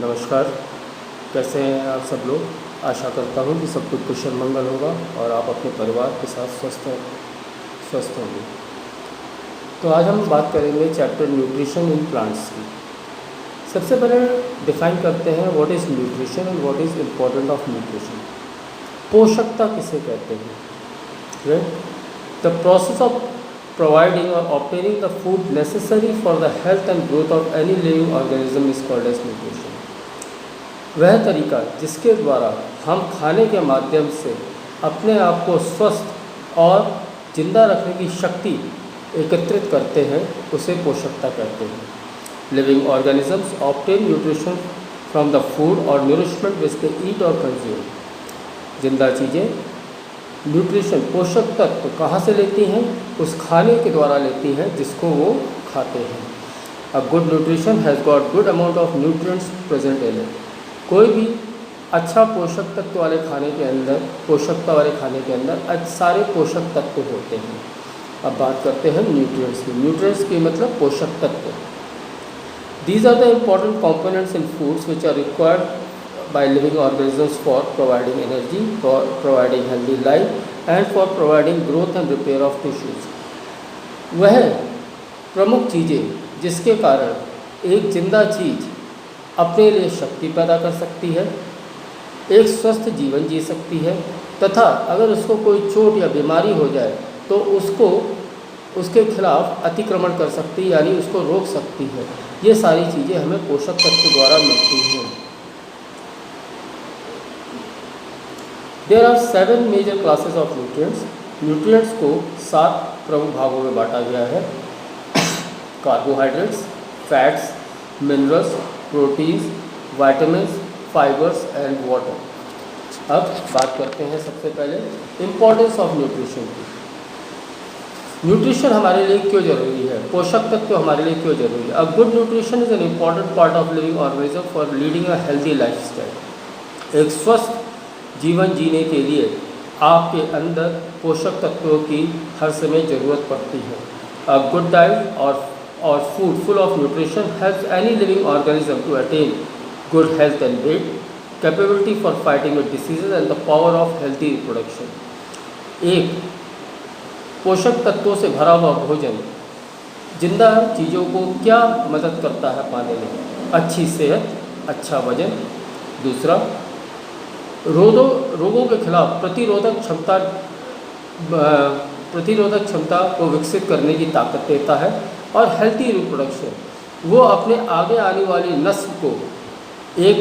नमस्कार। कैसे हैं आप सब लोग। आशा करता हूँ कि सब कुछ कुशल मंगल होगा और आप अपने परिवार के साथ स्वस्थ होंगे। तो आज हम बात करेंगे चैप्टर न्यूट्रिशन इन प्लांट्स की। सबसे पहले डिफाइन करते हैं what is nutrition and what is important of nutrition. पोषकता किसे कहते हैं? Right, the process of providing or obtaining the food necessary for the health and growth of any living organism is called as nutrition. वह तरीका जिसके द्वारा हम खाने के माध्यम से अपने आप को स्वस्थ और जिंदा रखने की शक्ति एकत्रित करते हैं उसे पोषकता कहते हैं। Living organisms obtain nutrition from the food or nourishment which they eat or consume. जिंदा चीज़ें न्यूट्रिशन पोषक तत्व कहाँ से लेती हैं? उस खाने के द्वारा लेती हैं जिसको वो खाते हैं। A good nutrition has got good amount of nutrients present in it. कोई भी अच्छा पोषक तत्व वाले खाने के अंदर, पोषकता वाले खाने के अंदर सारे पोषक तत्व होते हैं। अब बात करते हैं न्यूट्रिएंट्स की। न्यूट्रिएंट्स की मतलब पोषक तत्व। These are the important components in foods which are required by living organisms for providing energy, for providing healthy life and for providing growth and repair of tissues. वह प्रमुख चीज़ें जिसके कारण एक जिंदा चीज़ अपने लिए शक्ति पैदा कर सकती है, एक स्वस्थ जीवन जी सकती है तथा अगर उसको कोई चोट या बीमारी हो जाए तो उसको उसके खिलाफ अतिक्रमण कर सकती है, यानी उसको रोक सकती है। ये सारी चीज़ें हमें पोषक तत्व द्वारा मिलती हैं। There are 7 major classes of nutrients. Nutrients को 7 प्रमुख भागों में बांटा गया है। Carbohydrates, fats, minerals, proteins, vitamins, fibres and water. अब बात करते हैं सबसे पहले इम्पोर्टेंस ऑफ न्यूट्रिशन की। न्यूट्रिशन हमारे लिए क्यों जरूरी है? पोषक तत्व हमारे लिए क्यों जरूरी है? A good nutrition is an important part of living organism for leading a healthy lifestyle. एक स्वस्थ जीवन जीने के लिए आपके अंदर पोषक तत्वों की हर समय ज़रूरत पड़ती है। अ गुड डाइट और food full of nutrition helps any living organism to attain good health and weight, capability for fighting with diseases and the power of healthy reproduction. एक पोषक तत्वों से भरा हुआ भोजन जिंदा चीज़ों को क्या मदद करता है पाने में? अच्छी सेहत, अच्छा वजन। दूसरा, रोगों के खिलाफ प्रतिरोधक क्षमता को विकसित करने की ताकत देता है। और हेल्थी रिप्रोडक्शन, वो अपने आगे आने वाली नस्ल को एक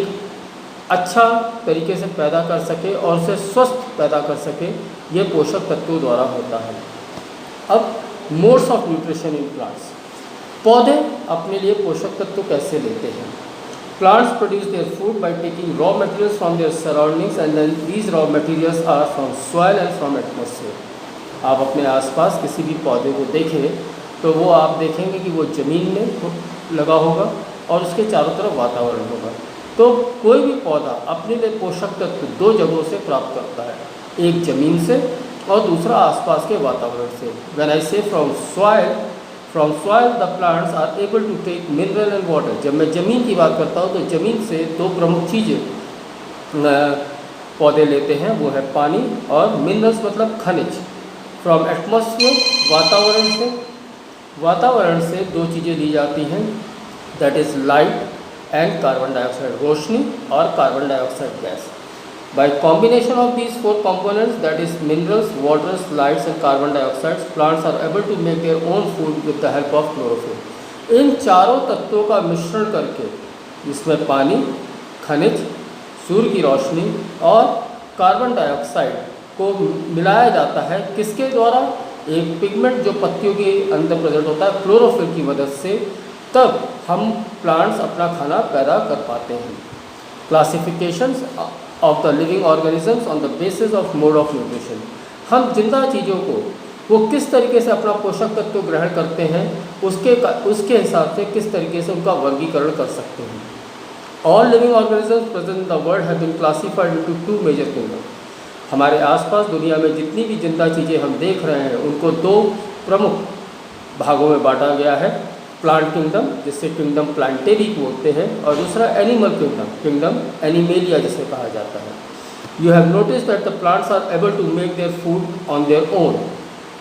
अच्छा तरीके से पैदा कर सके और उसे स्वस्थ पैदा कर सके, ये पोषक तत्वों द्वारा होता है। अब modes of nutrition in plants. पौधे अपने लिए पोषक तत्व कैसे लेते हैं? Plants produce their food by taking raw materials from their surroundings and then these raw materials are from soil and from atmosphere. आप अपने आसपास किसी भी पौधे को देखें तो वो आप देखेंगे कि वो ज़मीन में लगा होगा और उसके चारों तरफ वातावरण होगा। तो कोई भी पौधा अपने लिए पोषक तत्व 2 जगहों से प्राप्त करता है, एक ज़मीन से और दूसरा आसपास के वातावरण से। When I say From soil the plants are able to take mineral and water. जब मैं ज़मीन की बात करता हूँ तो ज़मीन से 2 प्रमुख चीज़ें पौधे लेते हैं, वो है पानी और मिनरल्स मतलब खनिज। फ्रॉम एटमॉस्फेयर वातावरण से 2 चीज़ें ली जाती हैं, that is light and carbon dioxide, रोशनी और carbon dioxide gas. By combination of these 4 components, that is minerals, waters, lights and carbon dioxide, plants are able to make their own food with the help of chlorophyll. इन चारों तत्वों का मिश्रण करके, जिसमें पानी, खनिज, सूर्य की रोशनी और कार्बन डाइऑक्साइड को मिलाया जाता है। किसके द्वारा? एक पिगमेंट जो पत्तियों के अंदर प्रेजेंट होता है, क्लोरोफिल की मदद से, तब हम प्लांट्स अपना खाना पैदा कर पाते हैं। Classifications of the living organisms on the basis of mode of nutrition. हम जिंदा चीज़ों को वो किस तरीके से अपना पोषक तत्व ग्रहण करते हैं उसके हिसाब से किस तरीके से उनका वर्गीकरण कर सकते हैं। All living organisms present in the world have been classified into 2 major kingdom. हमारे आसपास दुनिया में जितनी भी जिंदा चीज़ें हम देख रहे हैं उनको 2 प्रमुख भागों में बांटा गया है। प्लांट किंगडम, जिसे किंगडम प्लांटेरी बोलते हैं, और दूसरा एनिमल किंगडम, किंगडम एनिमेलिया जिसे कहा जाता है। You have notice that the plants are able to make their food on their own.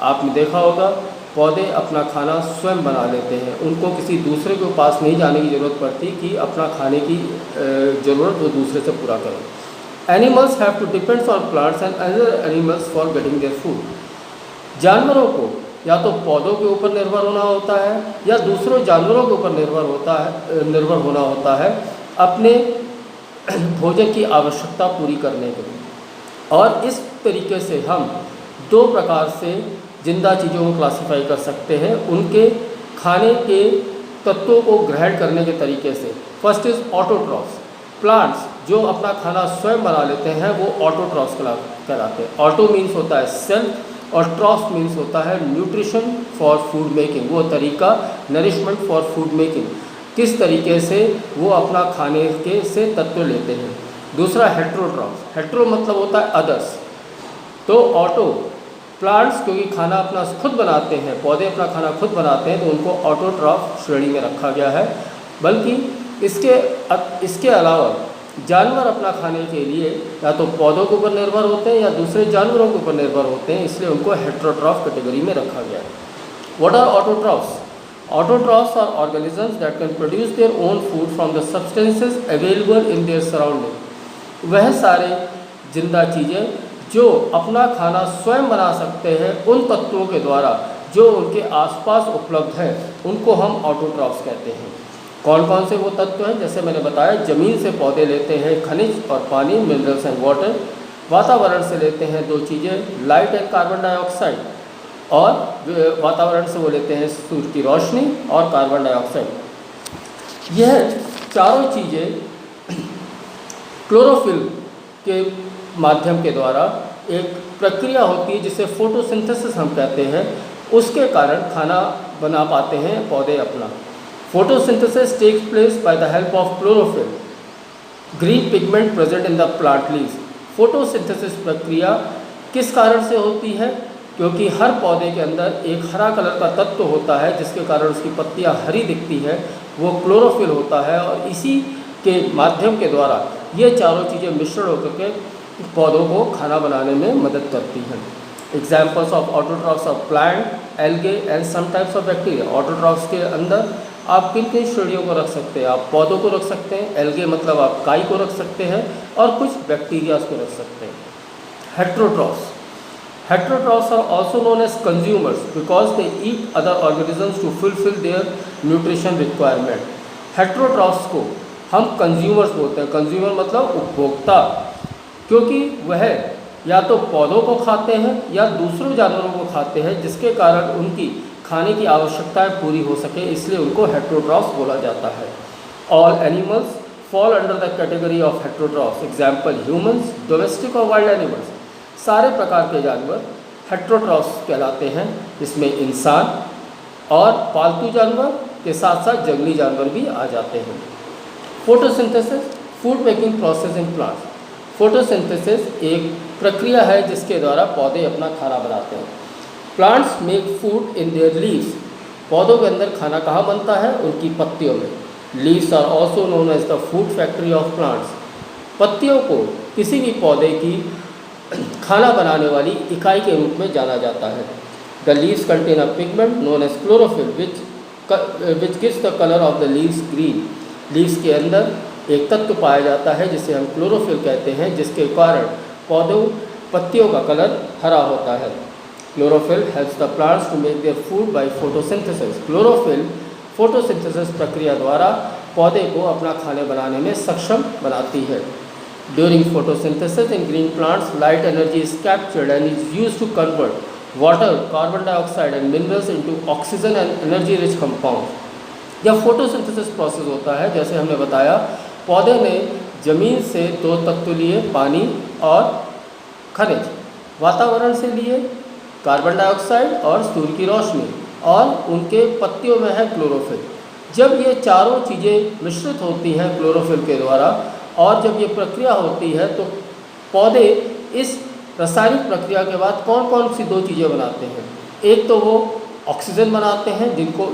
आपने देखा होगा पौधे अपना खाना स्वयं बना लेते हैं, उनको किसी दूसरे के पास नहीं जाने की ज़रूरत पड़ती कि अपना खाने की ज़रूरत वो दूसरे से पूरा करें। Animals have to depends on plants and other animals for getting their food. जानवरों को या तो पौधों के ऊपर निर्भर होना होता है या दूसरों जानवरों के ऊपर निर्भर होना होता है अपने भोजन की आवश्यकता पूरी करने के लिए। और इस तरीके से हम दो प्रकार से जिंदा चीज़ों को क्लासिफाई कर सकते हैं उनके खाने के तत्वों को ग्रहण करने के तरीके से। First is autotrophs. प्लांट्स जो अपना खाना स्वयं बना लेते हैं वो ऑटोट्रॉफ्स कहलाते हैं। ऑटो मीन्स होता है सेल्फ और ट्रॉफ मीन्स होता है न्यूट्रिशन फॉर फूड मेकिंग, वो तरीका नरिशमेंट फॉर फूड मेकिंग, किस तरीके से वो अपना खाने के से तत्व लेते हैं। दूसरा हेट्रोट्रॉफ्स। हेट्रो मतलब होता है अदर्स। तो ऑटो प्लांट्स क्योंकि खाना अपना खुद बनाते हैं, पौधे अपना खाना खुद बनाते हैं, तो उनको ऑटोट्रॉफ श्रेणी में रखा गया है। बल्कि इसके अलावा जानवर अपना खाने के लिए या तो पौधों के ऊपर निर्भर होते हैं या दूसरे जानवरों के ऊपर निर्भर होते हैं, इसलिए उनको हेट्रोट्रॉफ कैटेगरी में रखा गया है। What are autotrophs? Autotrophs are organisms that can produce their own food from the substances available in their surrounding. वह सारे जिंदा चीज़ें जो अपना खाना स्वयं बना सकते हैं उन तत्वों के द्वारा जो उनके आसपास उपलब्ध है, उनको हम ऑटोट्रॉफ्स कहते हैं। कौन कौन से वो तत्व हैं? जैसे मैंने बताया, ज़मीन से पौधे लेते हैं खनिज और पानी, मिनरल्स एंड वाटर। वातावरण से लेते हैं दो चीज़ें, लाइट एंड कार्बन डाइऑक्साइड, और वातावरण से वो लेते हैं सूर्य की रोशनी और कार्बन डाइऑक्साइड। यह चारों चीज़ें क्लोरोफिल के माध्यम के द्वारा एक प्रक्रिया होती है जिसे फोटोसिंथेसिस हम कहते हैं, उसके कारण खाना बना पाते हैं पौधे अपना। Photosynthesis takes place by the help of chlorophyll, green pigment present in the plant leaves. Photosynthesis प्रक्रिया किस कारण से होती है? क्योंकि हर पौधे के अंदर एक हरा कलर का तत्व होता है जिसके कारण उसकी पत्तियां हरी दिखती है, वो क्लोरोफिल होता है, और इसी के माध्यम के द्वारा ये चारों चीज़ें मिश्रण होकर के पौधों को खाना बनाने में मदद करती हैं। Examples of autotrophs of plant, algae and some types of bacteria. Autotrophs के अंदर आप किन किन श्रेणियों को रख सकते हैं? आप पौधों को रख सकते हैं, एल्गे मतलब आप काई को रख सकते हैं, और कुछ बैक्टीरियाज को रख सकते हैं। Heterotrophs. Heterotrophs are also known as consumers because they eat other organisms to fulfil their nutrition requirement. Heterotrophs को हम कंज्यूमर्स बोलते हैं। कंज्यूमर मतलब उपभोक्ता, क्योंकि वह या तो पौधों को खाते हैं या दूसरों जानवरों को खाते हैं, जिसके कारण उनकी खाने की आवश्यकताएं पूरी हो सके, इसलिए उनको हेट्रोट्रॉफ्स बोला जाता है। All animals fall under the category of heterotrophs. Example humans, domestic और वाइल्ड एनिमल्स। सारे प्रकार के जानवर हेट्रोट्रॉफ्स कहलाते हैं, जिसमें इंसान और पालतू जानवर के साथ साथ जंगली जानवर भी आ जाते हैं। Photosynthesis, food making process in plants. Photosynthesis एक प्रक्रिया है जिसके द्वारा पौधे अपना खाना बनाते हैं। Plants make food in their leaves. पौधों के अंदर खाना कहाँ बनता है? उनकी पत्तियों में। Leaves are also known as the food factory of plants. पत्तियों को किसी भी पौधे की खाना बनाने वाली इकाई के रूप में जाना जाता है। The leaves contain a pigment known as chlorophyll which gives the colour of the leaves green. Leaves के अंदर एक तत्व पाया जाता है जिसे हम क्लोरोफिल कहते हैं, जिसके कारण पौधों पत्तियों का कलर हरा होता है। Chlorophyll helps the plants to make their food by photosynthesis. Chlorophyll photosynthesis प्रक्रिया द्वारा पौधे को अपना खाने बनाने में सक्षम बनाती है। During photosynthesis in green plants, light energy is captured and is used to convert water, carbon dioxide and minerals into oxygen and energy rich compound. जब फोटोसिंथेसिस प्रोसेस होता है, जैसे हमने बताया, पौधे ने ज़मीन से दो तत्व लिए, पानी और खनिज, वातावरण से लिए कार्बन डाइऑक्साइड और सूर्य की रोशनी, और उनके पत्तियों में है क्लोरोफिल। जब ये चारों चीज़ें मिश्रित होती हैं क्लोरोफिल के द्वारा, और जब ये प्रक्रिया होती है, तो पौधे इस रासायनिक प्रक्रिया के बाद कौन कौन सी दो चीज़ें बनाते हैं? एक तो वो ऑक्सीजन बनाते हैं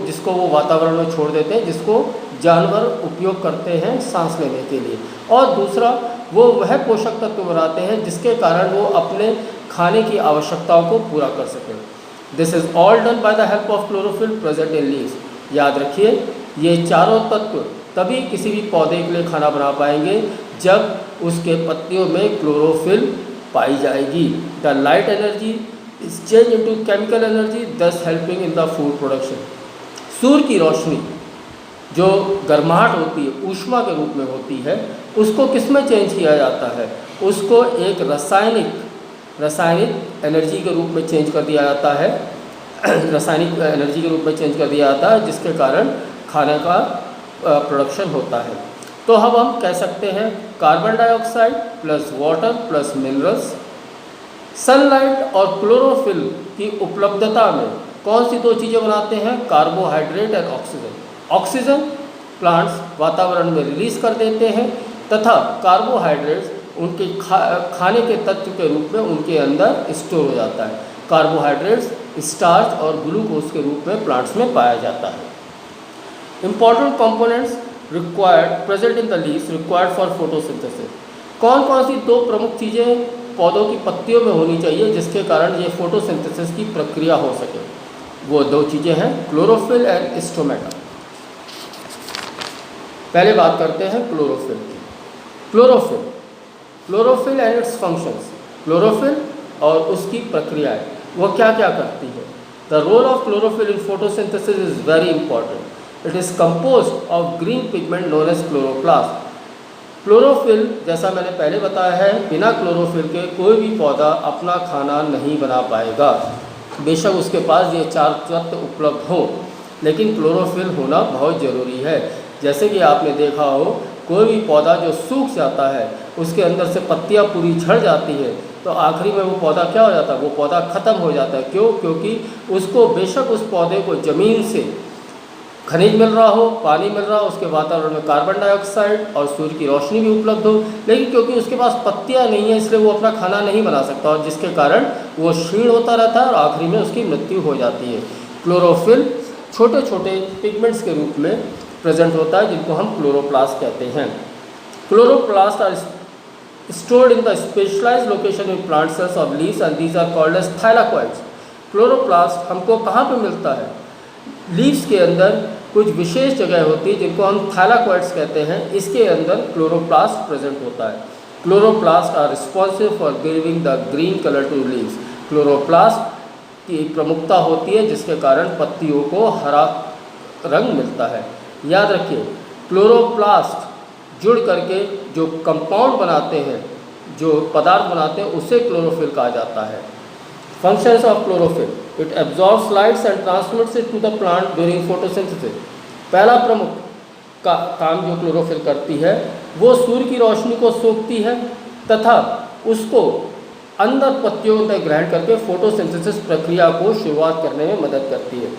जिसको वो वातावरण में छोड़ देते हैं, जिसको जानवर उपयोग करते हैं सांस लेने के लिए। और दूसरा, वो वह पोषक तत्व बनाते हैं जिसके कारण वो अपने खाने की आवश्यकताओं को पूरा कर सकें। This is all done by the help of chlorophyll present in leaves. याद रखिए, ये चारों तत्व तभी किसी भी पौधे के लिए खाना बना पाएंगे जब उसके पत्तियों में क्लोरोफिल पाई जाएगी। The light energy is change into chemical energy, thus helping in the food production. सूर्य की रोशनी जो गर्माहट होती है, ऊष्मा के रूप में होती है, उसको किस में चेंज किया जाता है? उसको एक रासायनिक एनर्जी के रूप में चेंज कर दिया जाता है रासायनिक एनर्जी के रूप में चेंज कर दिया जाता है, जिसके कारण खाने का प्रोडक्शन होता है। तो अब हम कह सकते हैं carbon dioxide plus water plus minerals, sunlight और क्लोरोफिल की उपलब्धता में कौन सी दो चीज़ें बनाते हैं? कार्बोहाइड्रेट और ऑक्सीजन। ऑक्सीजन प्लांट्स वातावरण में रिलीज कर देते हैं तथा कार्बोहाइड्रेट्स उनके खाने के तत्व के रूप में उनके अंदर स्टोर हो जाता है। कार्बोहाइड्रेट्स स्टार्च और ग्लूकोज के रूप में प्लांट्स में पाया जाता है। Important components required present in the leaves required for photosynthesis. कौन कौन सी दो प्रमुख चीज़ें पौधों की पत्तियों में होनी चाहिए जिसके कारण ये फोटोसिंथेसिस की प्रक्रिया हो सके? वो दो चीज़ें हैं, क्लोरोफिल एंड स्टोमेटा। पहले बात करते हैं क्लोरोफिल की। Chlorophyll and its functions. Chlorophyll और उसकी प्रक्रियाएं, वो क्या क्या करती है? The role of chlorophyll in photosynthesis is very important. It is composed of green pigment known as chloroplast. Chlorophyll, जैसा मैंने पहले बताया है, बिना क्लोरोफिल के कोई भी पौधा अपना खाना नहीं बना पाएगा। बेशक उसके पास ये चार तत्व उपलब्ध हों, लेकिन क्लोरोफिल होना बहुत ज़रूरी है। जैसे कि आपने देखा हो, कोई भी पौधा जो सूख जाता है, उसके अंदर से पत्तियां पूरी झड़ जाती है, तो आखिरी में वो पौधा क्या हो जाता है? वो पौधा ख़त्म हो जाता है। क्यों? क्योंकि उसको बेशक उस पौधे को ज़मीन से खनिज मिल रहा हो, पानी मिल रहा हो, उसके वातावरण में कार्बन डाइऑक्साइड और सूर्य की रोशनी भी उपलब्ध हो, लेकिन क्योंकि उसके पास पत्तियां नहीं है इसलिए वो अपना खाना नहीं बना सकता, और जिसके कारण वो क्षीण होता रहता है और आखिरी में उसकी मृत्यु हो जाती है। क्लोरोफिल छोटे छोटे पिगमेंट्स के रूप में प्रेजेंट होता है, जिनको हम क्लोरोप्लास्ट कहते हैं। Chloroplast are stored in the specialized location in plant cells of leaves and these are called as thylakoids. Chloroplast हमको कहाँ पे मिलता है? लीव्स के अंदर कुछ विशेष जगह होती है जिनको हम थाइलाकोइड्स कहते हैं, इसके अंदर क्लोरोप्लास्ट प्रेजेंट होता है। Chloroplast are responsive for giving the green colour to leaves. Chloroplast की प्रमुखता होती है जिसके कारण पत्तियों को हरा रंग मिलता है। याद रखिए, क्लोरोप्लास्ट जुड़ करके जो कंपाउंड बनाते हैं, जो पदार्थ बनाते हैं, उसे क्लोरोफिल कहा जाता है। Functions of chlorophyll, it absorbs lights and transmits it to the plant during photosynthesis. पहला प्रमुख काम जो क्लोरोफिल करती है, वो सूर्य की रोशनी को सोखती है तथा उसको अंदर पत्तियों तक ग्रहण करके फोटोसिंथेसिस प्रक्रिया को शुरुआत करने में मदद करती है।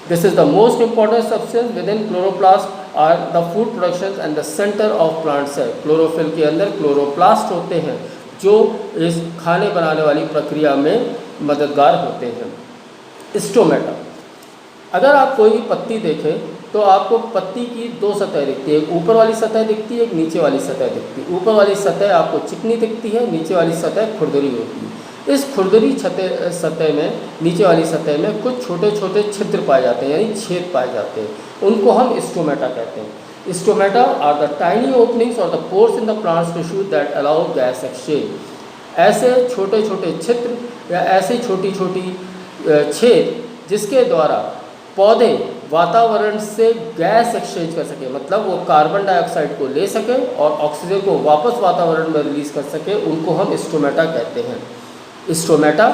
This is the most important substance with in chloroplast are the food production and the centre of plant cell. Chlorophyll के अंदर क्लोरोप्लास्ट होते हैं जो इस खाने बनाने वाली प्रक्रिया में मददगार होते हैं। स्टोमेटा, अगर आप कोई भी पत्ती देखें तो आपको पत्ती की दो सतह दिखती है, एक ऊपर वाली सतह दिखती है, एक नीचे वाली सतह दिखती है। ऊपर वाली सतह आपको चिकनी दिखती है, नीचे वाली सतह खुरदरी होती है। इस खुरदरी सतह में, नीचे वाली सतह में कुछ छोटे छोटे छिद्र पाए जाते हैं, यानी छेद पाए जाते हैं, उनको हम स्टोमेटा कहते हैं। Stomata are the tiny openings और the pores in the plants tissue that allow gas exchange. ऐसे छोटे छोटे छिद्र या ऐसी छोटी छोटी छेद जिसके द्वारा पौधे वातावरण से गैस एक्सचेंज कर सके, मतलब वो कार्बन डाइऑक्साइड को ले सके और ऑक्सीजन को वापस वातावरण में रिलीज कर सके, उनको हम स्टोमेटा कहते हैं। स्टोमेटा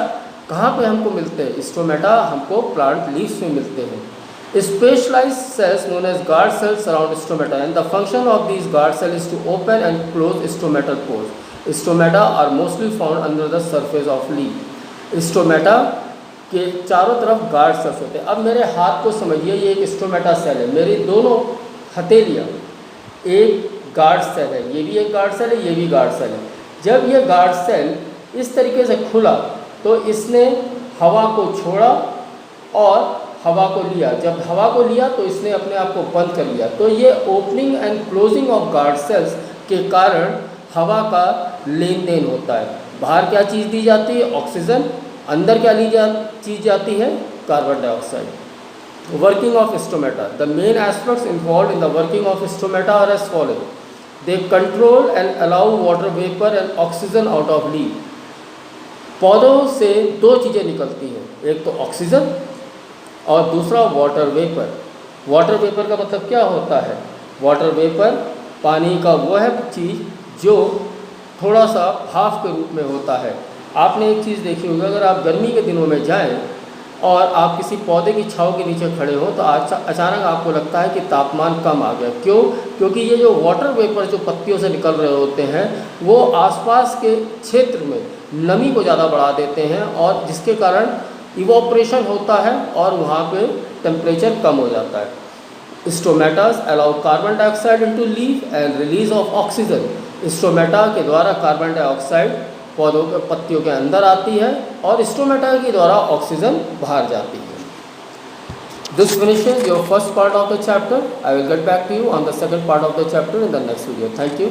कहाँ पे हमको मिलते हैं? स्टोमेटा हमको प्लांट लीव्स में मिलते हैं। Specialised cells known as guard cells surround stomata and the function of these guard cell is to open and close stomatal pores. Stomata are mostly found under the surface of leaf. Stomata के चारों तरफ guard cells होते हैं। अब मेरे हाथ को समझिए, ये एक स्टोमेटा सेल है, मेरी दोनों हथेलियाँ एक गार्ड सेल है, ये भी एक गार्ड सेल है, ये भी गार्ड सेल है। जब ये गार्ड सेल इस तरीके से खुला तो इसने हवा को छोड़ा और हवा को लिया, जब हवा को लिया तो इसने अपने आप को बंद कर लिया। तो ये opening and closing of guard cells के कारण हवा का लेन देन होता है। बाहर क्या चीज़ दी जाती है? ऑक्सीजन। अंदर क्या चीज़ जाती है? Carbon dioxide. Working of stomata, the main aspects involve in the working of stomata are as following. They control and allow water vapour and oxygen out of leaf. पौधों से दो चीज़ें निकलती हैं, एक तो ऑक्सीजन और दूसरा वाटर वेपर। वाटर वेपर का मतलब क्या होता है? वाटर वेपर पानी का वो है चीज़ जो थोड़ा सा भाप के रूप में होता है। आपने एक चीज़ देखी होगी, अगर आप गर्मी के दिनों में जाएं और आप किसी पौधे की छांव के नीचे खड़े हों तो अचानक आपको लगता है कि तापमान कम आ गया। क्यों? क्योंकि ये जो वाटर वेपर जो पत्तियों से निकल रहे होते हैं वो आसपास के क्षेत्र में नमी को ज़्यादा बढ़ा देते हैं और जिसके कारण इवोपरेशन होता है और वहाँ पे टेम्परेचर कम हो जाता है। Stomatas allow carbon dioxide into leaf and release of oxygen. Stomata के द्वारा कार्बन डाइऑक्साइड पौधों के पत्तियों के अंदर आती है और स्टोमेटा के द्वारा ऑक्सीजन बाहर जाती है। This finishes your first part of the chapter. I will get back to you on the second part of the chapter in the next video. Thank you.